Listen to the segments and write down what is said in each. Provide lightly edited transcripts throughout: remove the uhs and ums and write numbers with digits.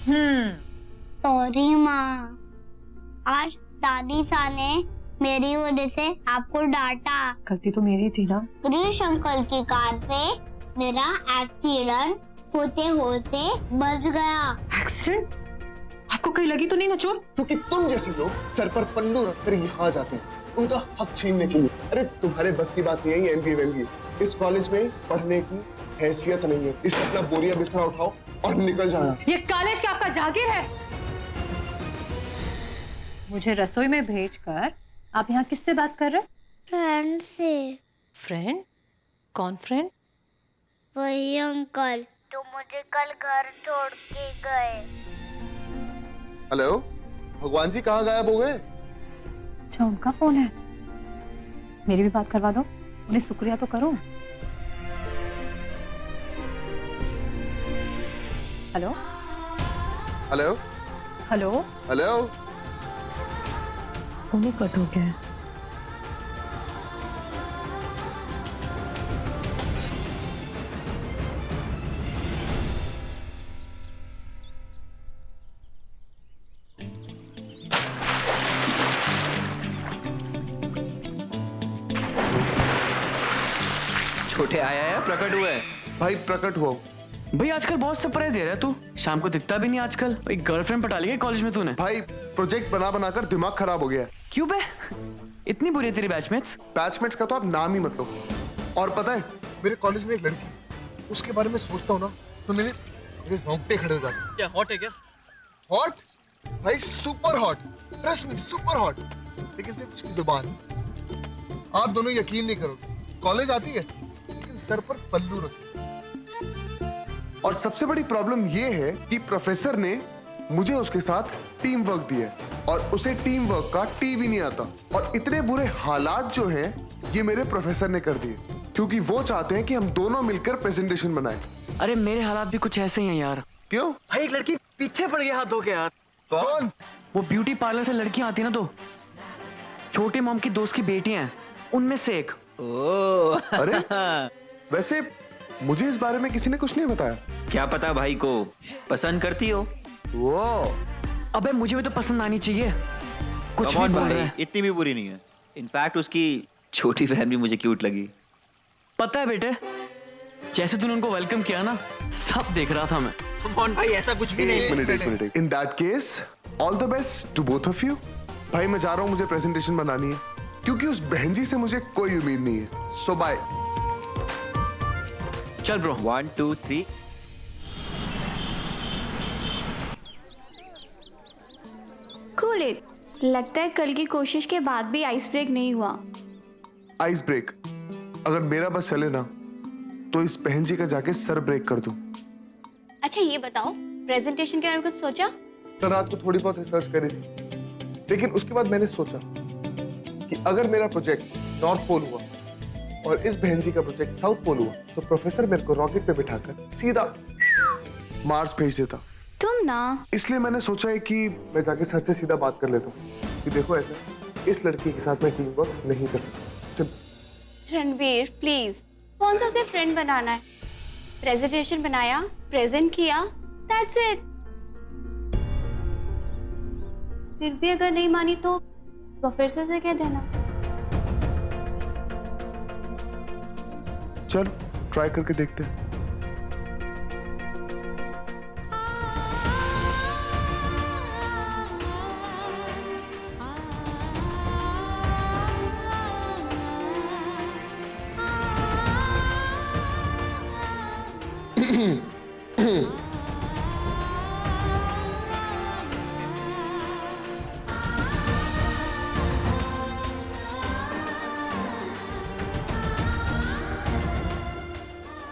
Sorry माँ, आज दादी सा ने मेरी वजह से आपको डांटा। गलती तो मेरी थी ना। कृष अंकल की कार से मेरा एक्सीडेंट होते होते बच गया। एक्सीडेंट? आपको कहीं लगी तो नहीं ना चोट? क्योंकि तुम जैसे लोग सर पर पल्लू रखकर यहाँ जाते हैं उनका हक छीनने के लिए। अरे तुम्हारे बस की बात नहीं है ये MBA। इस कॉलेज में पढ़ने की हैसियत नहीं है। इसलिए अपना बोरिया बिस्तरा उठाओ और निकल जाना। ये कॉलेज क्या आपका जागीर है? मुझे रसोई में भेजकर आप यहाँ किससे बात कर रहे हैं? फ्रेंड से। फ्रेंड? कौन फ्रेंड? वही अंकल जो मुझे कल घर छोड़ के गए। हेलो, भगवान जी कहाँ गायब हो गए? अच्छा, उनका फोन है। मेरी भी बात करवा दो, उन्हें शुक्रिया तो करो। Hello hello hello, hello. उन्हें कट हो गया है। छोटे आया है प्रकट हुआ है। भाई प्रकट हुआ। भाई आजकल बहुत सरप्राइज दे रहा है तू। शाम को दिखता भी नहीं आजकल। भाई गर्लफ्रेंड पटा ली है कॉलेज में तूने? भाई प्रोजेक्ट बना बनाकर दिमाग खराब हो गया। क्यों बे? इतनी बुरी है तेरी बैचमेट्स? बैचमेट्स का तो आप नाम ही मत लो। और पता है मेरे कॉलेज में एक लड़की, उसके बारे में सोचता हूँ ना तो मेरे रोंगटे खड़े हो जाते हैं। क्या हॉट है क्या? हॉट? भाई super hot, trust me super hot. लेकिन सिर्फ उसकी जुबान। आप दोनों यकीन नहीं करोगे, कॉलेज आती है लेकिन सर पर पल्लू रखती है। और सबसे बड़ी प्रॉब्लम ये है कि प्रोफेसर ने मुझे उसके साथ टीम वर्क दिया है और उसे टीम वर्क का टी भी नहीं आता। और इतने बुरे हालात जो हैं ये मेरे प्रोफेसर ने कर दिए क्योंकि वो चाहते हैं कि हम दोनों मिलकर प्रेजेंटेशन बनाएं। अरे मेरे हालात भी कुछ ऐसे ही हैं यार। क्यों? भाई एक लड़की पीछे पड़ गया हाथ धो के यार। कौन? वो ब्यूटी पार्लर से लड़कियां आती ना तो छोटे मॉम की दोस्त की बेटियां हैं, उनमें से एक। ओह अरे वैसे मुझे इस बारे में किसी ने कुछ नहीं बताया। क्या पता भाई को पसंद करती हो। वो अबे मुझे भी तो पसंद आनी चाहिए। कुछ Come भी on बोल भाई, रहा है। इतनी भी बुरी नहीं है। इनफैक्ट उसकी छोटी बहन भी मुझे क्यूट लगी। पता है बेटे, जैसे तूने उनको वेलकम किया ना, सब देख रहा था मैं। कौन भाई, ऐसा कुछ भी एक minute. In that case all the best to both of you. भाई मैं जा रहा हूँ, मुझे प्रेजेंटेशन बनानी है क्योंकि उस बहन जी से मुझे कोई उम्मीद नहीं है। सो बाय। चल ब्रो। 1 2 3। Cool it. लगता है कल की कोशिश के बाद भी आइस ब्रेक नहीं हुआ। Ice break? अगर मेरा बस चले ना तो इस बहन जी का जाके सर ब्रेक कर दूं। अच्छा ये बताओ, प्रेजेंटेशन के बारे में कुछ सोचा? तो रात को थोड़ी बहुत रिसर्च करी थी, लेकिन उसके बाद मैंने सोचा कि अगर मेरा प्रोजेक्ट नॉर्थ पोल हुआ और इस बहन जी का प्रोजेक्ट साउथ पोल हुआ तो प्रोफेसर मेरे को रॉकेट पे बिठाकर सीधा मार्स भेज देता। तुम ना। इसलिए मैंने सोचा है कि मैं जाके सर से सीधा बात कर लेता हूँ कि देखो ऐसा, इस लड़की के साथ मैं टीम वर्क नहीं कर सकता। सिर्फ रणवीर प्लीज, कौन सा से फ्रेंड बनाना है? प्रेजेंटेशन बनाया, प्रेजेंट किया, दैट्स इट। फिर भी अगर नहीं मानी तो प्रोफेसर से कह देना। चल ट्राई करके देखते हैं।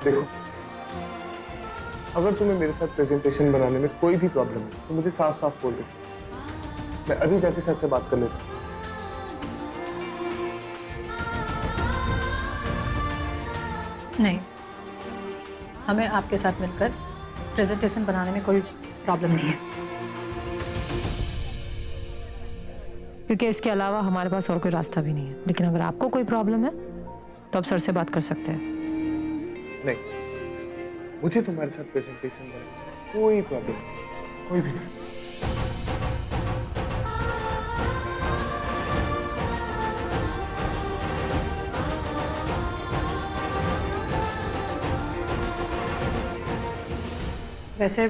देखो, अगर तुम्हें मेरे साथ प्रेजेंटेशन बनाने में कोई भी प्रॉब्लम है तो मुझे साफ साफ बोल दो। मैं अभी जाके सर से बात कर लेता हूँ। नहीं, हमें आपके साथ मिलकर प्रेजेंटेशन बनाने में कोई प्रॉब्लम नहीं है, क्योंकि इसके अलावा हमारे पास और कोई रास्ता भी नहीं है। लेकिन अगर आपको कोई प्रॉब्लम है तो आप सर से बात कर सकते हैं। नहीं, मुझे तुम्हारे साथ प्रेजेंटेशन बनाने में कोई प्रॉब्लम नहीं। कोई भी नहीं। वैसे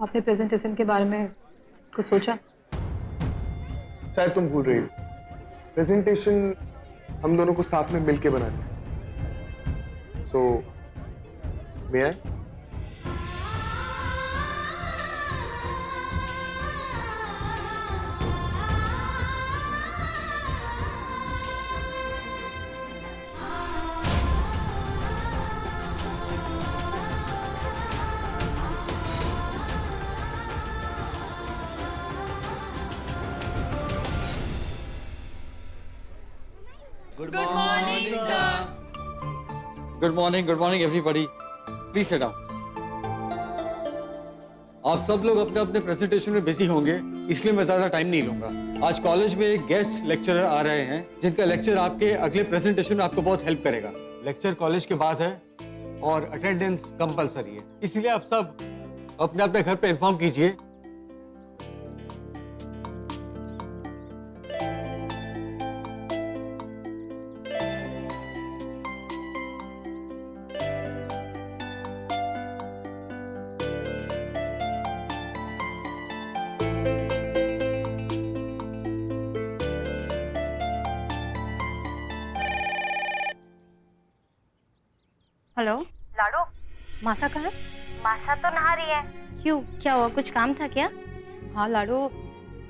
आपने प्रेजेंटेशन के बारे में कुछ सोचा? शायद तुम भूल रही हो, प्रेजेंटेशन हम दोनों को साथ में मिलके बनानी है। So may I? Good morning everybody. Please sit down. आप सब लोग अपने अपने प्रेजेंटेशन में बिजी होंगे, इसलिए मैं ज्यादा टाइम नहीं लूंगा। आज कॉलेज में एक गेस्ट लेक्चरर आ रहे हैं जिनका लेक्चर आपके अगले प्रेजेंटेशन में आपको बहुत हेल्प करेगा। लेक्चर कॉलेज के बाद है और अटेंडेंस कंपलसरी है, इसलिए आप सब अपने अपने घर पे इन्फॉर्म कीजिए। हेलो। लाडो, मासा कहाँ है? मासा तो नहा रही है। क्यों, क्या हुआ? कुछ काम था क्या? हाँ लाडो,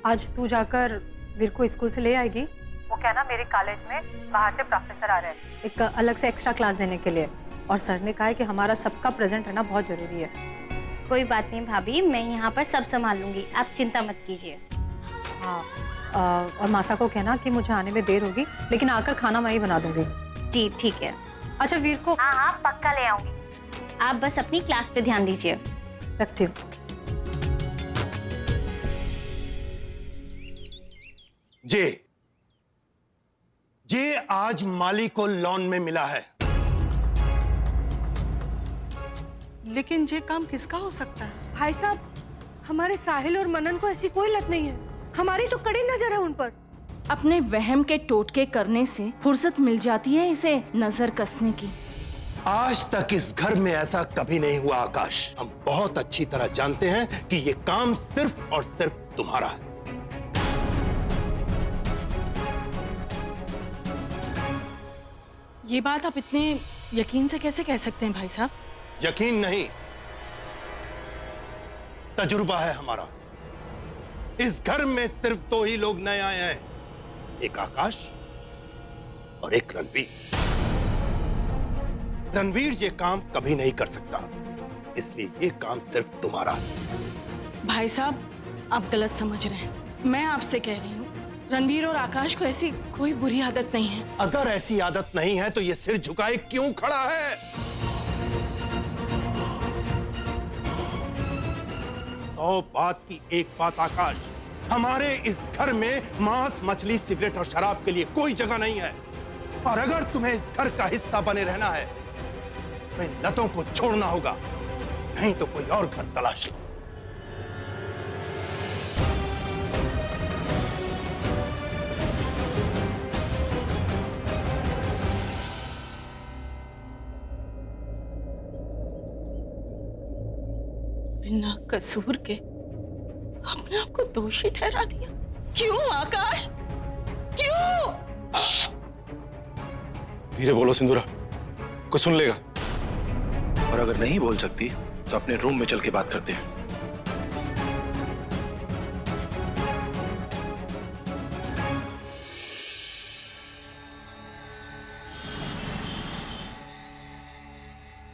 आज तू जाकर वीर को स्कूल से ले आएगी। वो क्या ना, मेरे कॉलेज में बाहर से प्रोफेसर आ रहे हैं एक अलग से एक्स्ट्रा क्लास देने के लिए, और सर ने कहा है कि हमारा सबका प्रेजेंट रहना बहुत जरूरी है। कोई बात नहीं भाभी, मैं यहाँ पर सब संभाल लूंगी, आप चिंता मत कीजिए। हाँ, और मासा को कहना कि मुझे आने में देर होगी, लेकिन आकर खाना मैं ही बना दूंगी। जी ठीक है। अच्छा वीर को? हाँ पक्का ले आऊंगी। आप बस अपनी क्लास पे ध्यान दीजिए। रखती हूँ। जे आज माली को लॉन में मिला है। लेकिन ये काम किसका हो सकता है? भाई साहब, हमारे साहिल और मनन को ऐसी कोई लत नहीं है, हमारी तो कड़ी नजर है उन पर। अपने वहम के टोटके करने से फुर्सत मिल जाती है इसे नजर कसने की। आज तक इस घर में ऐसा कभी नहीं हुआ आकाश। हम बहुत अच्छी तरह जानते हैं कि ये काम सिर्फ और सिर्फ तुम्हारा है। ये बात आप इतने यकीन से कैसे कह सकते हैं भाई साहब? यकीन नहीं, तजुर्बा है हमारा। इस घर में सिर्फ दो ही लोग नए आए हैं, एक आकाश और एक रणवीर। रणवीर ये काम कभी नहीं कर सकता, इसलिए ये काम सिर्फ तुम्हारा है। भाई साहब, आप गलत समझ रहे हैं। मैं आपसे कह रही हूँ, रणवीर और आकाश को ऐसी कोई बुरी आदत नहीं है। अगर ऐसी आदत नहीं है तो ये सिर झुकाए क्यों खड़ा है? तो बात की एक बात आकाश, हमारे इस घर में मांस, मछली, सिगरेट और शराब के लिए कोई जगह नहीं है। और अगर तुम्हें इस घर का हिस्सा बने रहना है तो इन लतों को छोड़ना होगा, नहीं तो कोई और घर तलाश लो। बिना कसूर के अपने आप को दोषी ठहरा दिया। क्यों आकाश, क्यों? धीरे बोलो सिंदूरा, कुछ सुन लेगा। और अगर नहीं बोल सकती तो अपने रूम में चल के बात करते हैं।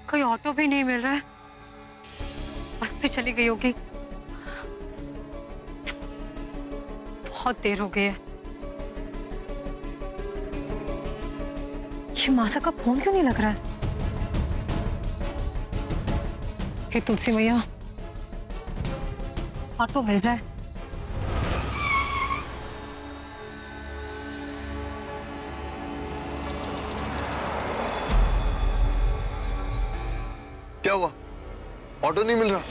कोई ऑटो भी नहीं मिल रहा है, बस भी चली गई होगी। बहुत देर हो गई है। ये मासा का फोन क्यों नहीं लग रहा है? हे तुलसी मैया, ऑटो मिल जाए। क्या हुआ? ऑटो नहीं मिल रहा?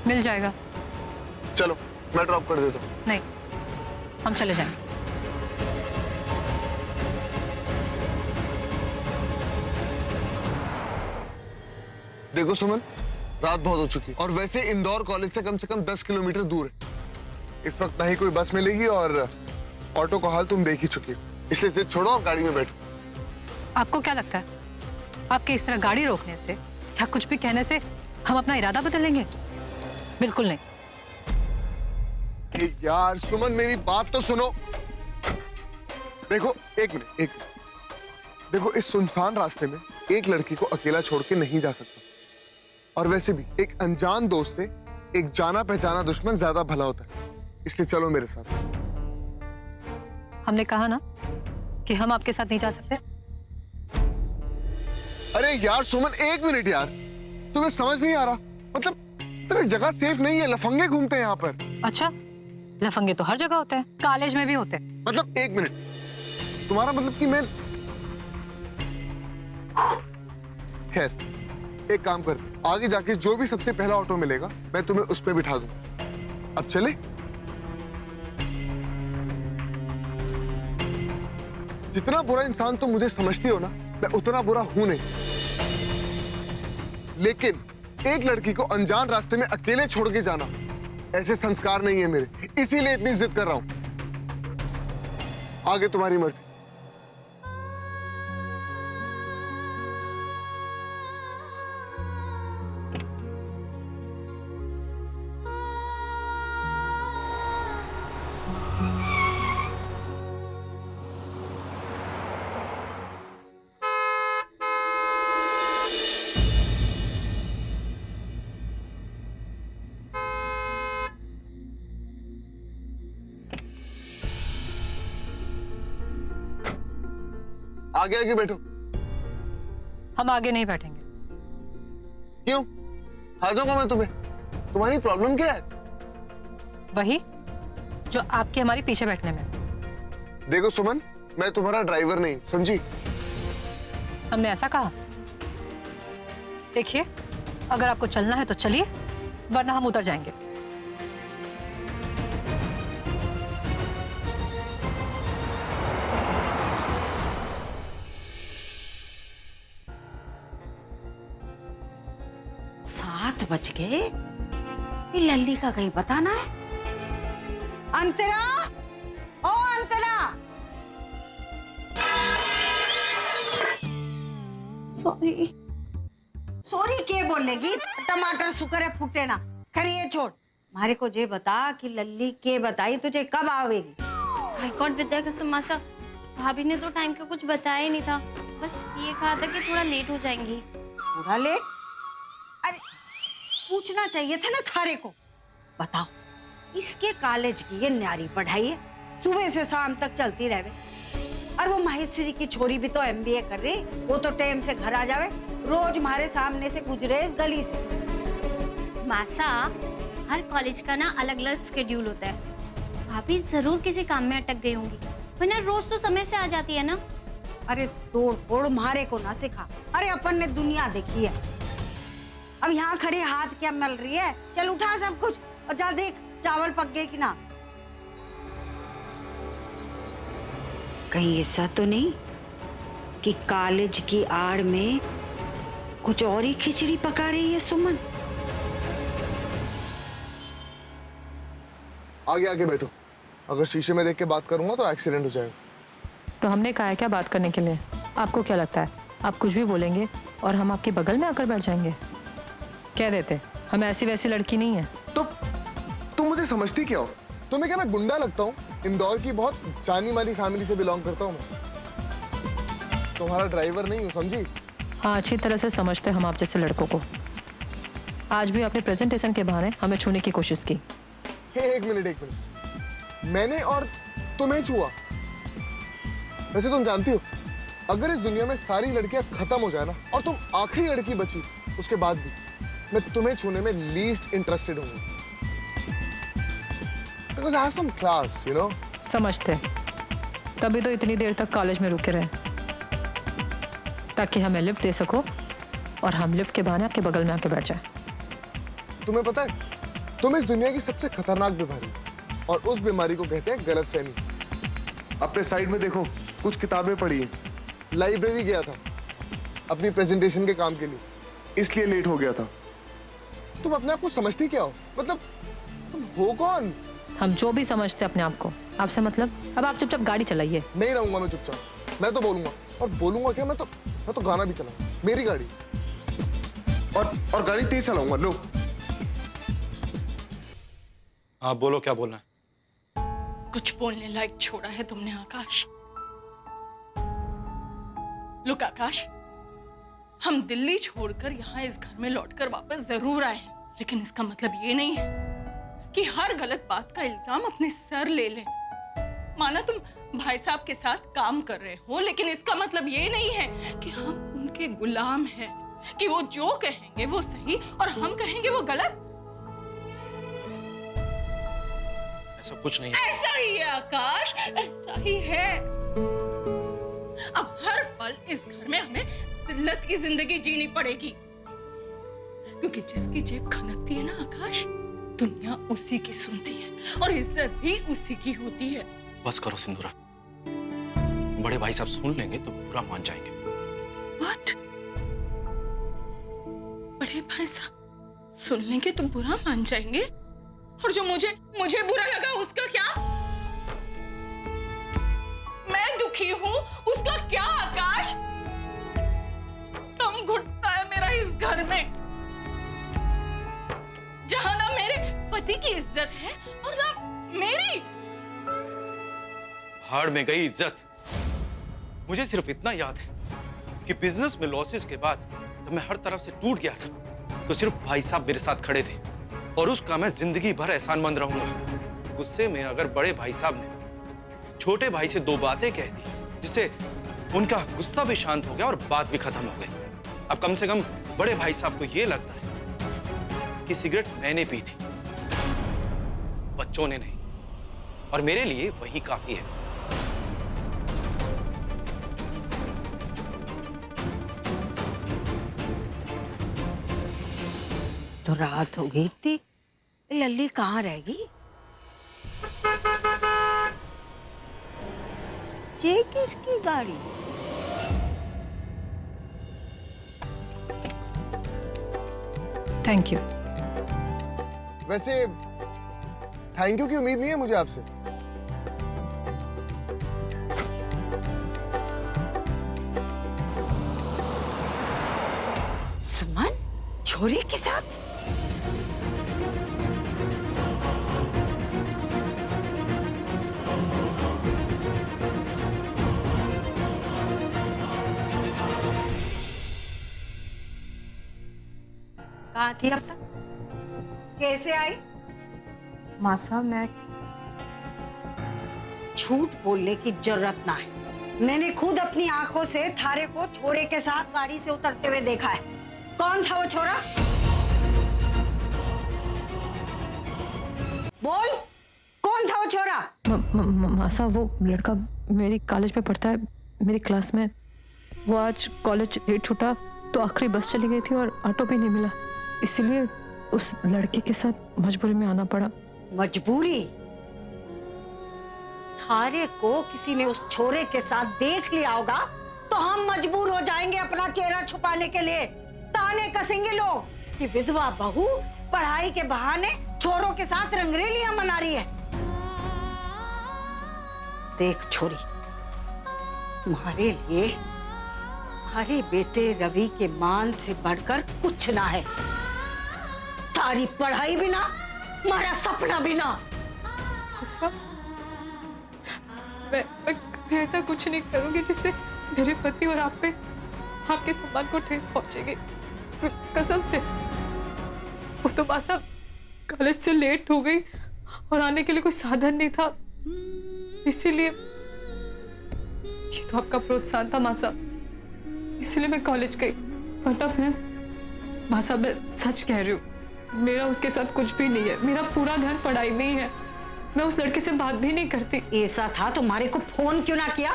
मिल जाएगा। चलो मैं ड्रॉप कर देता हूँ। नहीं, हम चले जाएंगे। देखो सुमन, रात बहुत हो चुकी है और वैसे इंदौर कॉलेज से कम 10 किलोमीटर दूर है। इस वक्त ना ही कोई बस मिलेगी और ऑटो का हाल तुम देख ही चुकी हो, इसलिए जिद छोड़ो और गाड़ी में बैठो। आपको क्या लगता है आपके इस तरह गाड़ी रोकने से या कुछ भी कहने से हम अपना इरादा बदलेंगे? बिल्कुल नहीं। यार सुमन, मेरी बात तो सुनो। देखो एक मिनट। देखो, इस सुनसान रास्ते में एक लड़की को अकेला छोड़ के नहीं जा सकता, और वैसे भी एक अनजान दोस्त से एक जाना पहचाना दुश्मन ज्यादा भला होता है, इसलिए चलो मेरे साथ। हमने कहा ना कि हम आपके साथ नहीं जा सकते। अरे यार सुमन, एक मिनट यार, तुम्हें समझ नहीं आ रहा? मतलब जगह सेफ नहीं है, लफंगे घूमते हैं यहाँ पर। अच्छा, लफंगे तो हर जगह होते हैं, कॉलेज में भी होते हैं। मतलब एक मिनट, तुम्हारा मतलब कि मैं... खैर, एक काम करते, आगे जाके जो भी सबसे पहला ऑटो मिलेगा मैं तुम्हें उस पे बिठा दूं। अब चले? जितना बुरा इंसान तुम मुझे समझती हो ना, मैं उतना बुरा हूं नहीं। लेकिन एक लड़की को अनजान रास्ते में अकेले छोड़ के जाना, ऐसे संस्कार नहीं है मेरे, इसीलिए इतनी जिद कर रहा हूं। आगे तुम्हारी मर्जी। आगे आगे बैठो। हम आगे नहीं बैठेंगे। क्यों? आ जाऊंगा मैं तुम्हें। तुम्हारी प्रॉब्लम क्या है? वही जो आपके हमारे पीछे बैठने में। देखो सुमन, मैं तुम्हारा ड्राइवर नहीं, समझी? हमने ऐसा कहा? देखिए, अगर आपको चलना है तो चलिए, वरना हम उतर जाएंगे। सात बज गए, ये लल्ली का कहीं पता ना है। अंतरा, ओ अंतरा। सॉरी। सॉरी के बोलेगी? टमाटर शुक्र है फूटे ना। खैर छोड़, मारे को जे बता कि लल्ली के बताई तुझे कब आवेगी? माय गॉड विद्या कसम मासा, भाभी ने तो टाइम का कुछ बताया ही नहीं था, बस ये कहा था कि थोड़ा लेट हो जाएंगी। थोड़ा लेट? अरे पूछना चाहिए था ना थारे को। बताओ, इसके कॉलेज की ये न्यारी पढ़ाई है, सुबह से शाम तक चलती रहे। और वो महेश्वरी की छोरी भी तो MBA कर रही, वो तो टाइम से घर आ जावे, रोज हमारे सामने से गुजरे इस गली से। मासा, हर कॉलेज का ना अलग अलग शेड्यूल होता है। भाभी जरूर किसी काम में अटक गई होंगी, वरना रोज तो समय से आ जाती है ना। अरे तोड़ फोड़ मारे को ना सिखा। अरे अपन ने दुनिया देखी है। अब यहाँ खड़े हाथ क्या मल रही है? चल उठा सब कुछ और जा देख चावल पक गए कि ना। कहीं ऐसा तो नहीं कि कॉलेज की आड़ में कुछ और ही खिचड़ी पका रही है सुमन? आगे आगे बैठो। अगर शीशे में देख के बात करूंगा तो एक्सीडेंट हो जाएगा। तो हमने कहा है क्या बात करने के लिए? आपको क्या लगता है आप कुछ भी बोलेंगे और हम आपके बगल में आकर बैठ जाएंगे? कह देते, हम ऐसी वैसी लड़की नहीं है। तो तुम मुझे समझती क्या हो? तुम्हें क्या मैं गुंडा लगता हूँ? इंदौर की बहुत जानी मानी फैमिली से बिलोंग करता हूँ मैं। तुम्हारा ड्राइवर नहीं हूँ, समझी? हाँ, अच्छी तरह से समझते हम आप जैसे लड़कों को। आज भी अपने प्रेजेंटेशन के बहाने हमें छूने की कोशिश की। एक मिनट, मैंने और तुम्हें छुआ? वैसे तुम जानती हो, अगर इस दुनिया में सारी लड़कियां खत्म हो जाए ना और तुम आखिरी लड़की बची, उसके बाद भी मैं तुम्हें छूने में लीस्ट इंटरेस्टेड हूँ। Because I have some class, you know? समझते, तभी तो इतनी देर तक कॉलेज में रुके रहे, ताकि हमें लिफ्ट दे सको और हम लिफ्ट के बहाने आपके बगल में आके बैठ जाए। तुम्हें पता है, तुम इस दुनिया की सबसे खतरनाक बीमारी हो, और उस बीमारी को कहते हैं गलतफहमी। अपने साइड में देखो, कुछ किताबें पढ़ी हैं, लाइब्रेरी गया था अपनी प्रेजेंटेशन के काम के लिए, इसलिए लेट हो गया था। तुम अपने आप को समझती क्या हो? मतलब तुम हो कौन? हम जो भी समझते अपने आप को, आपसे मतलब। अब आप चुपचाप गाड़ी चलाइए। नहीं रहूंगा मैं चुपचाप, मैं तो बोलूंगा, और बोलूंगा क्या, मैं तो गाना भी चलाऊंगा, मेरी गाड़ी, और गाड़ी तेज चलाऊंगा। लो। हाँ बोलो, क्या बोलना है? कुछ बोलने लायक छोड़ा है तुमने आकाश? लुक आकाश, हम दिल्ली छोड़कर यहाँ इस घर में लौटकर वापस जरूर आए हैं, लेकिन इसका मतलब ये नहीं है कि हर गलत बात का इल्जाम अपने सर ले ले। माना तुम भाई साहब के साथ काम कर रहे हो, लेकिन इसका मतलब ये नहीं है कि हम उनके गुलाम हैं, कि वो जो कहेंगे वो सही और हम कहेंगे वो गलत। ऐसा कुछ नहीं है। ऐसा ही है आकाश, ऐसा ही है। अब हर पल इस घर में हमें जिल्लत की जिंदगी जीनी पड़ेगी, क्योंकि जिसकी जेब खनकती है ना आकाश, दुनिया उसी की सुनती है और इज्जत भी उसी की होती है। बस करो सिंदूरा, बड़े भाई साहब सुन लेंगे तो बुरा मान जाएंगे। What? बड़े भाई साहब सुन लेंगे तो बुरा मान जाएंगे? और जो मुझे बुरा लगा उसका क्या? मैं दुखी हूं उसका क्या आकाश? दम घुटता है मेरा इस घर में, जहां ना मेरे पति की इज्जत है और ना मेरी। भाड़ में गई इज्जत। मुझे सिर्फ इतना याद है कि बिजनेस में लॉसेस के बाद जब मैं हर तरफ से टूट गया था, तो सिर्फ भाई साहब मेरे साथ खड़े थे, और उसका मैं जिंदगी भर एहसानमंद रहूंगा। गुस्से में अगर बड़े भाई साहब ने छोटे भाई से दो बातें कह दी, जिससे उनका गुस्सा भी शांत हो गया और बात भी खत्म हो गई। अब कम से कम बड़े भाई साहब को यह लगता है कि सिगरेट मैंने पी थी, बच्चों ने नहीं, और मेरे लिए वही काफी है। तो रात हो गई थी, लल्ली कहाँ रहेगी? ये किसकी गाड़ी? Thank you. वैसे थैंक यू की उम्मीद नहीं है मुझे आपसे। सुमन छोरी के साथ? कहाँ थी अब तक? कैसे आई? मासा, मैं झूठ बोलने की जरूरत ना है। मैंने खुद अपनी आंखों से थारे को छोरे के साथ गाड़ी से उतरते हुए देखा है। कौन था वो छोरा? बोल, कौन था वो छोरा? मासा, वो लड़का मेरी कॉलेज में पढ़ता है, मेरी क्लास में। वो आज कॉलेज लेट छूटा तो आखिरी बस चली गई थी और ऑटो भी नहीं मिला, इसलिए उस लड़के के साथ मजबूरी में आना पड़ा। मजबूरी? थारे को किसी ने उस छोरे के साथ देख लिया होगा तो हम मजबूर हो जाएंगे अपना चेहरा छुपाने के लिए। ताने कसेंगे लोग कि विधवा बहू पढ़ाई के बहाने छोरों के साथ रंगरेलियां मना रही है। देख छोरी, तुम्हारे लिए हमारे बेटे रवि के मान से बढ़कर कुछ ना है। तारी पढ़ाई भी ना, हमारा सपना भी ना। मैं ऐसा कुछ नहीं करूंगी जिससे मेरे पति और आप पे, आपके सम्मान को ठेस पहुंचेगी, कसम से। वो तो मासा कॉलेज से लेट हो गई और आने के लिए कोई साधन नहीं था, इसीलिए। ये तो आपका प्रोत्साहन था मासा, इसलिए मैं कॉलेज गई। वरना मैं, मासा, मैं सच कह रही हूँ, मेरा उसके साथ कुछ भी नहीं है। मेरा पूरा ध्यान पढ़ाई में ही है। मैं उस लड़के से बात भी नहीं करती। ऐसा था तो हमारे को फोन क्यों ना किया?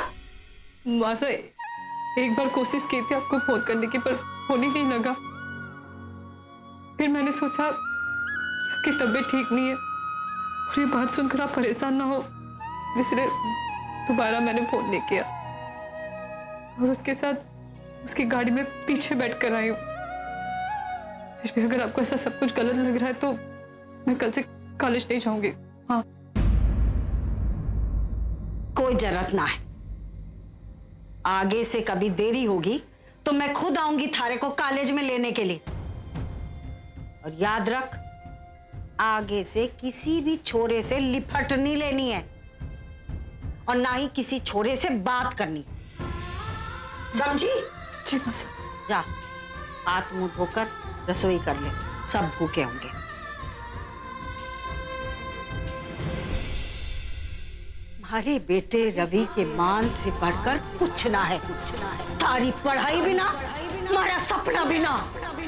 मासा, एक बार कोशिश की थी आपको फोन करने की, पर फोन ही नहीं लगा। फिर मैंने सोचा कि आपकी तबीयत ठीक नहीं है और ये बात सुनकर आप परेशान ना हो, इसलिए दोबारा मैंने फोन नहीं किया और उसके साथ उसकी गाड़ी में पीछे बैठ कर आई हूँ। फिर भी अगर आपको ऐसा सब कुछ गलत लग रहा है तो मैं कल से कॉलेज नहीं जाऊंगी। हाँ, कोई जरूरत ना है। आगे से कभी देरी होगी तो मैं खुद आऊंगी थारे को कॉलेज में लेने के लिए। और याद रख, आगे से किसी भी छोरे से लिपट नहीं लेनी है और ना ही किसी छोरे से बात करनी, समझी? जी मासा। जा हाथ मुंह धोकर रसोई कर ले, सब भूखे होंगे। हमारे बेटे रवि के मान से बढ़कर कुछ ना है, तारी पढ़ाई भी ना, हमारा सपना भी ना।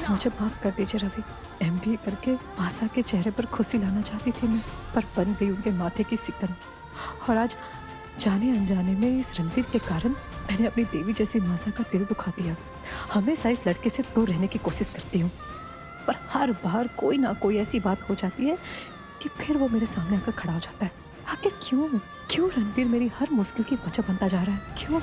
मुझे माफ कर दीजिए रवि, MBA करके मासा के चेहरे पर खुशी लाना चाहती थी मैं, पर बन गई उनके माथे की सिकन। और आज जाने अनजाने में इस रणवीर के कारण मैंने अपनी देवी जैसी मासा का दिल दुखा दिया। हमेशा इस लड़के से दूर रहने की कोशिश करती हूँ, पर हर बार कोई ना कोई ऐसी बात हो जाती है कि फिर वो मेरे सामने आकर खड़ा हो जाता है। आखिर क्यों रणवीर मेरी हर मुश्किल की वजह बनता जा रहा है? क्यों?